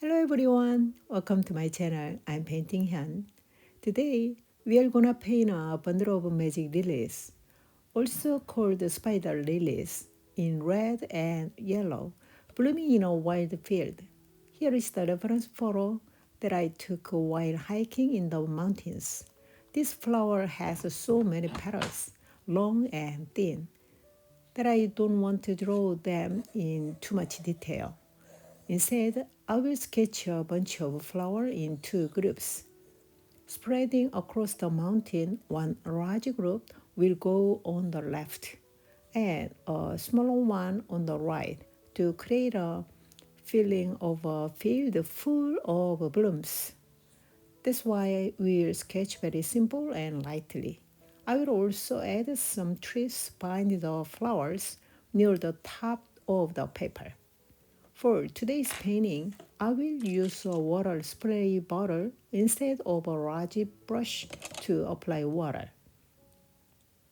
Hello everyone, welcome to my channel. I'm Painting Hyun. Today we are gonna paint a bundle of magic lilies, also called spider lilies, in red and yellow, blooming in a wide field. Here is the reference photo that I took while hiking in the mountains. This flower has so many petals, long and thin, that I don't want to draw them in too much detail. Instead, I will sketch a bunch of flowers in two groups. Spreading across the mountain, one large group will go on the left and a smaller one on the right to create a feeling of a field full of blooms. That's why we'll sketch very simple and lightly. I will also add some trees behind the flowers near the top of the paper. For today's painting, I will use a water spray bottle instead of a large brush to apply water.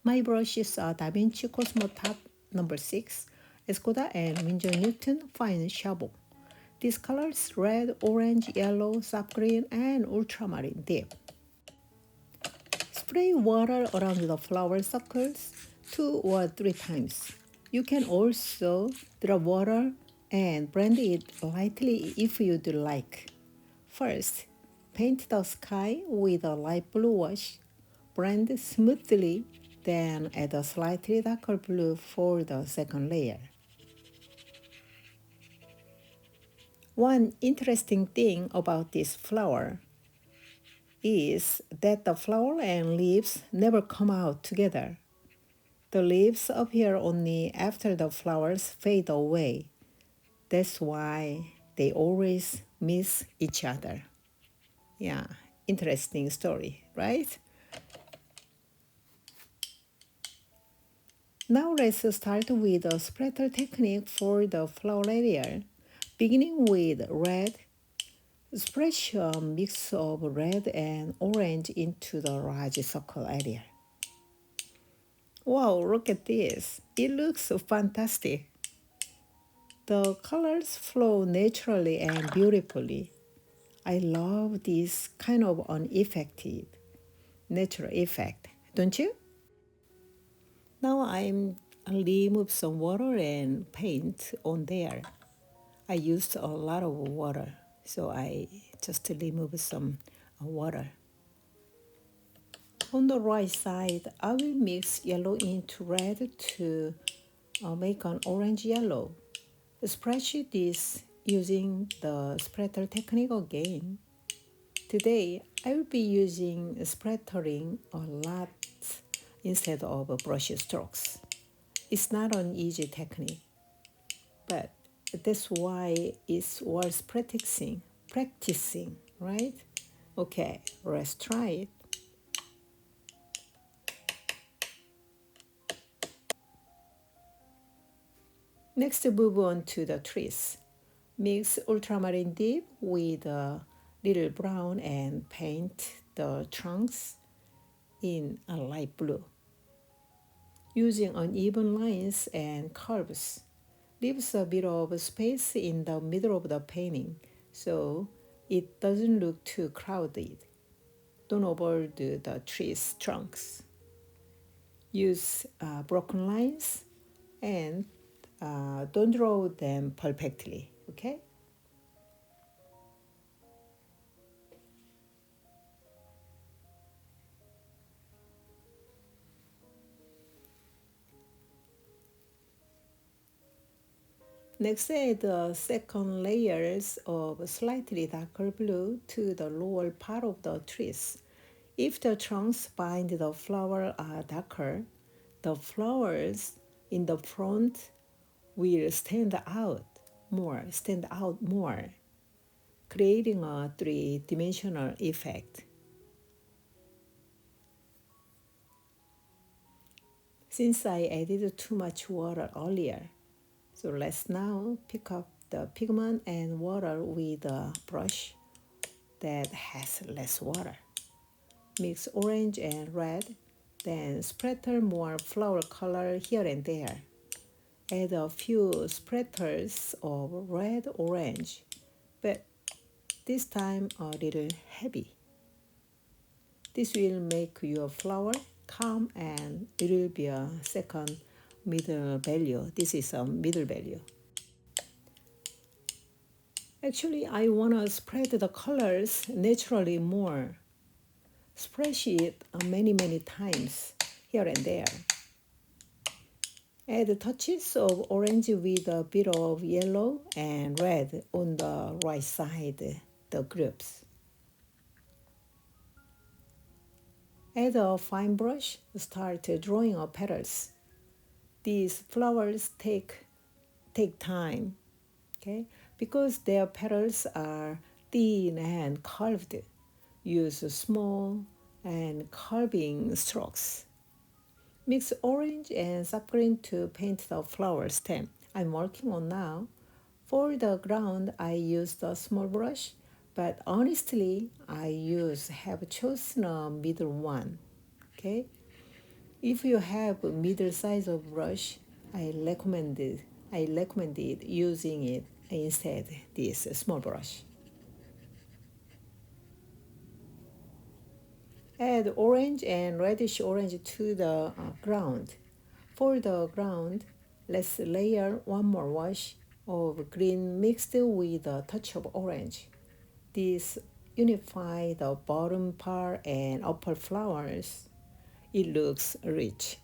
My brushes are Vinci Cosmotop number 6, Escoda and Winsor Newton Fine Sable. These colors red, orange, yellow, soft green, and ultramarine deep. Spray water around the flower circles 2 or 3 times. You can also drop water and blend it lightly if you'd like. First, paint the sky with a light blue wash. Blend smoothly, then add a slightly darker blue for the second layer. One interesting thing about this flower is that the flower and leaves never come out together. The leaves appear only after the flowers fade away. That's why they always miss each other. Yeah, interesting story, right? Now let's start with the splatter technique for the flower area. Beginning with red, splash a mix of red and orange into the large circle area. Wow, look at this. It looks fantastic. The colors flow naturally and beautifully. I love this kind of unaffected natural effect, don't you? Now I'm remove some water and paint on there. I used a lot of water, so I just remove some water. On the right side, I will mix yellow into red to make an orange yellow. Spread this using the splatter technique again. Today, I will be using splattering a lot instead of brush strokes. It's not an easy technique, but that's why it's worth practicing, right? Okay, let's try it. Next, move on to the trees. Mix ultramarine deep with a little brown and paint the trunks in a light blue. Using uneven lines and curves leaves a bit of space in the middle of the painting so it doesn't look too crowded. Don't overdo the tree's trunks. Use broken lines and don't draw them perfectly, okay? Next, add the second layers of slightly darker blue to the lower part of the trees. If the trunks behind the flower are darker, the flowers in the front will stand out more, creating a three-dimensional effect. Since I added too much water earlier, so let's now pick up the pigment and water with a brush that has less water. Mix orange and red, then splatter more flower color here and there. Add a few splatters of red orange, but this time a little heavy. This will make your flower calm and it will be a second middle value. This is a middle value. Actually, I want to spread the colors naturally more. Splash it many times here and there. Add touches of orange with a bit of yellow and red on the right side, the groups. Add a fine brush, start drawing petals. These flowers take time, okay? Because their petals are thin and curved. Use small and curving strokes. Mix orange and sap green to paint the flower stem. I'm working on now. For the ground, I used a small brush, but honestly, have chosen a middle one. Okay, if you have a middle size of brush, I recommend using it instead this small brush. Add orange and reddish orange to the ground. For the ground, let's layer one more wash of green mixed with a touch of orange. This unifies the bottom part and upper flowers. It looks rich.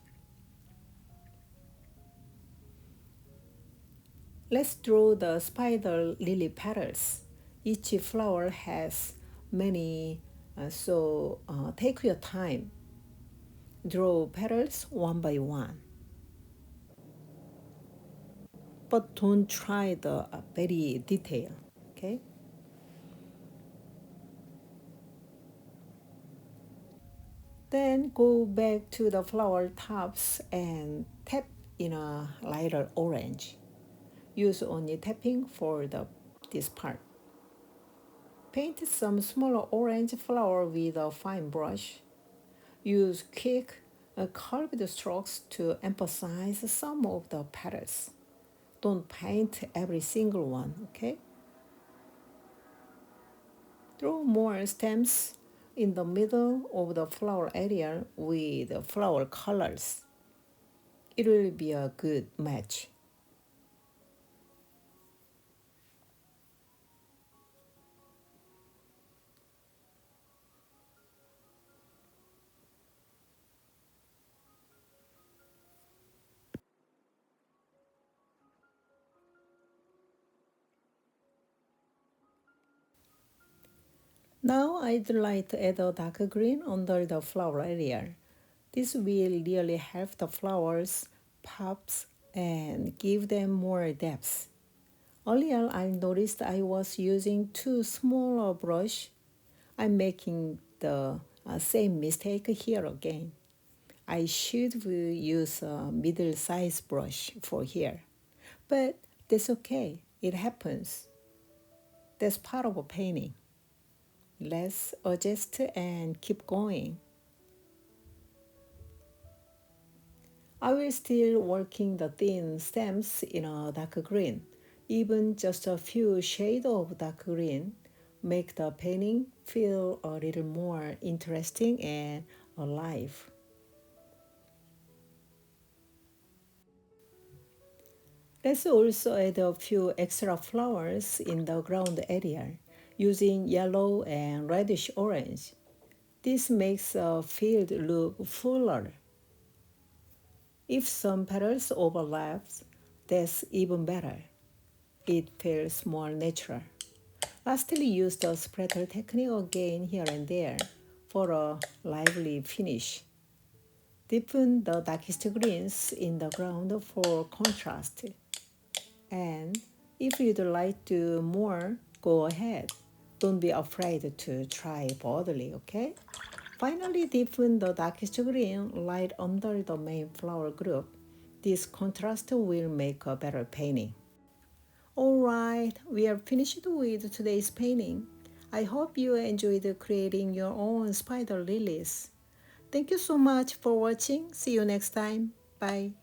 Let's draw the spider lily petals. Each flower has many, so take your time. Draw petals one by one. But don't try the very detail, okay? Then go back to the flower tops and tap in a lighter orange. Use only tapping for this part. Paint some smaller orange flower with a fine brush. Use quick, curved strokes to emphasize some of the petals. Don't paint every single one, okay? Draw more stems in the middle of the flower area with flower colors. It will be a good match. Now I'd like to add a dark green under the flower area. This will really help the flowers pops and give them more depth. Earlier I noticed I was using too small a brush. I'm making the same mistake here again. I should use a middle-sized brush for here. But that's okay, it happens. That's part of a painting. Let's adjust and keep going. I will still working the thin stems in a dark green. Even just a few shades of dark green make the painting feel a little more interesting and alive. Let's also add a few extra flowers in the ground area using yellow and reddish orange. This makes a field look fuller. If some petals overlap, that's even better. It feels more natural. Lastly, use the splatter technique again here and there for a lively finish. Deepen the darkest greens in the ground for contrast. And if you'd like to do more, go ahead. Don't be afraid to try boldly, okay? Finally, deepen the darkest green light under the main flower group. This contrast will make a better painting. Alright, we are finished with today's painting. I hope you enjoyed creating your own spider lilies. Thank you so much for watching. See you next time. Bye.